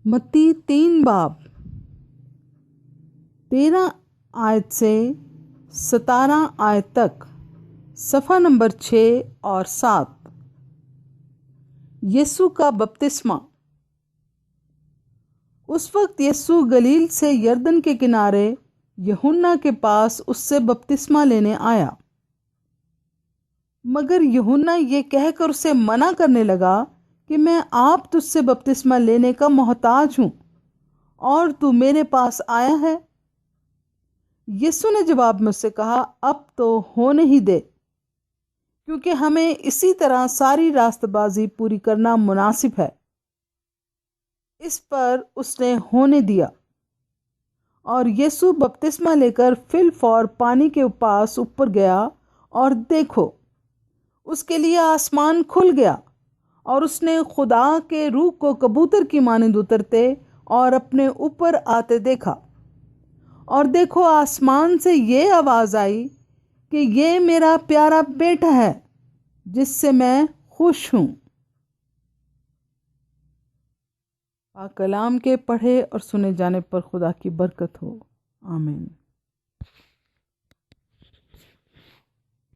मत्ती 3 बाब 13 आयत से 17 आयत तक, सफ़ा नंबर 6 और 7। यीशु का बपतिस्मा। उस वक्त यीशु गलील से यरदन के किनारे यूहन्ना के पास उससे बपतिस्मा लेने आया। मगर यूहन्ना ये कहकर उसे मना करने लगा कि मैं आप तुझसे बपतिस्मा लेने का मोहताज हूँ और तू मेरे पास आया है। यीशु ने जवाब में उससे कहा, अब तो होने ही दे, क्योंकि हमें इसी तरह सारी रास्तबाजी पूरी करना मुनासिब है। इस पर उसने होने दिया और यीशु बपतिस्मा लेकर फिलफौर पानी के पास ऊपर गया, और देखो, उसके लिए आसमान खुल गया और उसने खुदा के रूह को कबूतर की मानिंद उतरते और अपने ऊपर आते देखा। और देखो, आसमान से ये आवाज़ आई कि ये मेरा प्यारा बेटा है जिससे मैं खुश हूँ। पाक कलाम के पढ़े और सुने जाने पर खुदा की बरकत हो। आमीन।